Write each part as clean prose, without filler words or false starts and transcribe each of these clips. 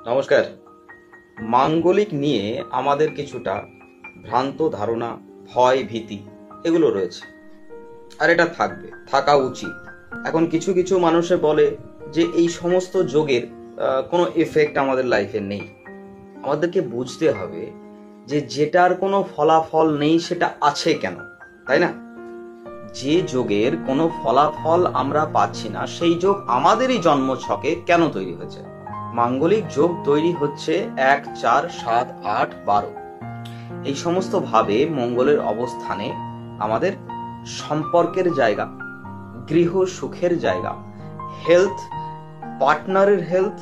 নমস্কার। মাঙ্গলিক নিয়ে আমাদের কিছুটা ভ্রান্ত ধারণা, ভয়, ভীতি এগুলো রয়েছে, আর এটা থাকা উচিত। এখন কিছু কিছু মানুষে বলে যে এই সমস্ত যোগের কোনো এফেক্ট আমাদের লাইফে নেই। আমাদেরকে বুঝতে হবে যে যেটার কোনো ফলাফল নেই সেটা আছে কেন, তাই না? যে যোগের কোনো ফলাফল আমরা পাচ্ছি না সেই যোগ আমাদেরই জন্মছকে কেন তৈরি হয়েছে? মাঙ্গলিক যোগ তৈরি হচ্ছে 1, 4, 7, 8, 12 এই সমস্ত ভাবে মঙ্গলের অবস্থানে আমাদের সম্পর্কের জায়গা, গৃহ সুখের জায়গা, হেলথ, পার্টনারের হেলথ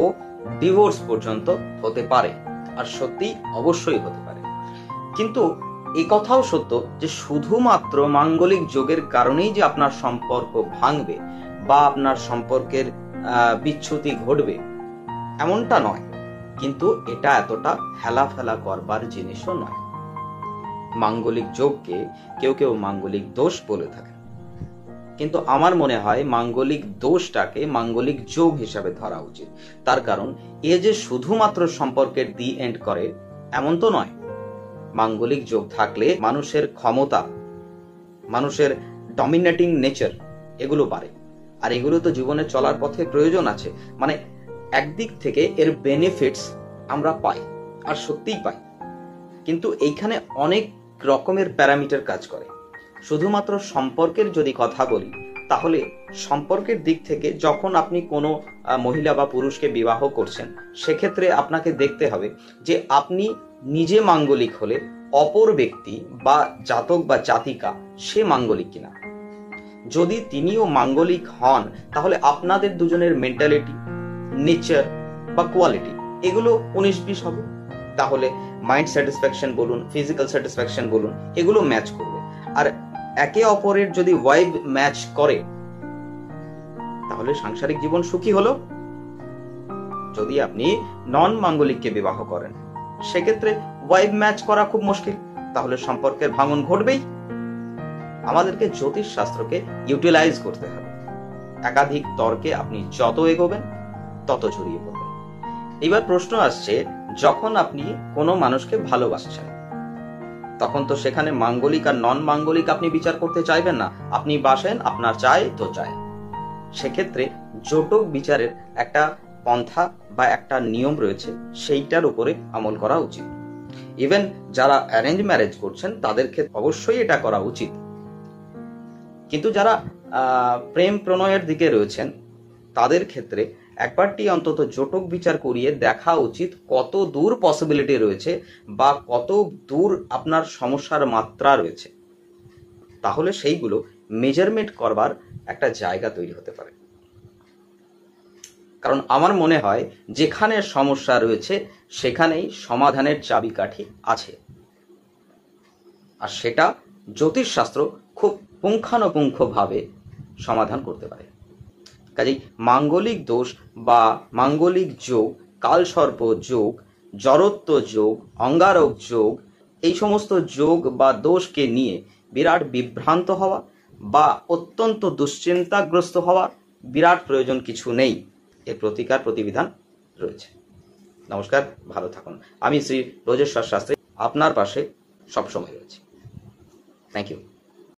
ও ডিভোর্স পর্যন্ত হতে পারে, আর সত্যি অবশ্যই হতে পারে। কিন্তু এই কথাও সত্য যে শুধুমাত্র মাঙ্গলিক যোগের কারণেই যে আপনার সম্পর্ক ভাঙবে বা আপনার সম্পর্কের বিচ্যুতি ঘটবে এমনটা নয়। কিন্তু এটা এতটা হেলাফেলা করবার জিনিসও নয়। মাঙ্গলিক যোগকে কেউ কেউ মাঙ্গলিক দোষ বলে থাকে, কিন্তু আমার মনে হয় মাঙ্গলিক দোষটাকে মাঙ্গলিক যোগ হিসাবে ধরা উচিত। তার কারণ এ যে শুধুমাত্র সম্পর্কের দি এন্ড করে এমন তো নয়। মাঙ্গলিক যোগ থাকলে মানুষের ক্ষমতা, মানুষের ডমিনেটিং নেচার এগুলো বাড়ে, আর এগুলো তো জীবনে চলার পথে প্রয়োজন আছে। মানে একদিক থেকে এর বেনিফিটস আমরা পাই, আর সত্যিই পাই। কিন্তু এইখানে অনেক রকমের প্যারামিটার কাজ করে। শুধুমাত্র সম্পর্কের যদি কথা বলি, তাহলে সম্পর্কের দিক থেকে যখন আপনি কোনো মহিলা বা পুরুষকে বিবাহ করছেন, সেক্ষেত্রে আপনাকে দেখতে হবে যে আপনি নিজে মাঙ্গলিক হলে অপর ব্যক্তি বা জাতক বা জাতিকা সে মাঙ্গলিক কিনা। যদি তিনিও মাঙ্গলিক হন, তাহলে আপনাদের দুজনের মেন্টালিটি, নেচার বা কোয়ালিটি এগুলো 19-20 হবে। তাহলে মাইন্ড স্যাটিসফ্যাকশন বলুন, ফিজিক্যাল স্যাটিসফ্যাকশন বলুন, এগুলো ম্যাচ করবে। আর একে অপরের যদি ওয়াইব ম্যাচ করে, তাহলে সাংসারিক জীবন সুখী হলো। যদি আপনি নন মাঙ্গলিককে বিবাহ করেন, সেক্ষেত্রে ওয়াইব ম্যাচ করা খুব মুশকিল, তাহলে সম্পর্কের ভাঙন ঘটবেই। আমাদেরকে জ্যোতিষ শাস্ত্রকে ইউটিলাইজ করতে হবে। একাধিক তর্কে আপনি যত এগোবেন তত ছড়িয়ে পড়বেন। এবার প্রশ্ন আসছে, যখন আপনি কোনো মানুষকে ভালোবাসছেন, তখন তো সেখানে মাঙ্গলিক আর নন মাঙ্গলিক আপনি বিচার করতে চাইবেন না। আপনি বাসেন, আপনার চাই তো চাই। সেক্ষেত্রে জোটক বিচারের একটা পন্থা বা একটা নিয়ম রয়েছে, সেইটার উপরে আমল করা উচিত। ইভেন যারা অ্যারেঞ্জ ম্যারেজ করছেন তাদের ক্ষেত্রে অবশ্যই এটা করা উচিত। কিন্তু যারা প্রেম প্রণয়ের দিকে রয়েছেন, তাদের ক্ষেত্রে একবারটি অন্তত জোটক বিচার করিয়ে দেখা উচিত কত দূর পসিবিলিটি রয়েছে বা কত দূর আপনার সমস্যার মাত্রা রয়েছে। তাহলে সেইগুলো মেজারমেন্ট করবার একটা জায়গা তৈরি হতে পারে। কারণ আমার মনে হয় যেখানে সমস্যা রয়েছে সেখানেই সমাধানের চাবিকাঠি আছে, আর সেটা জ্যোতিষশাস্ত্র খুব পুঙ্খানুপুঙ্খভাবে সমাধান করতে পারে। কাজেই মাঙ্গলিক দোষ বা মাঙ্গলিক যোগ, কালসর্প যোগ, জড়ত্ব যোগ, অঙ্গারক যোগ, এই সমস্ত যোগ বা দোষকে নিয়ে বিরাট বিভ্রান্ত হওয়া বা অত্যন্ত দুশ্চিন্তাগ্রস্ত হওয়া বিরাট প্রয়োজন কিছু নেই। এর প্রতিকার প্রতিবিধান রয়েছে। নমস্কার, ভালো থাকুন। আমি শ্রী ব্রজেশ্বর শাস্ত্রী আপনার পাশে সবসময় রয়েছি। Thank you.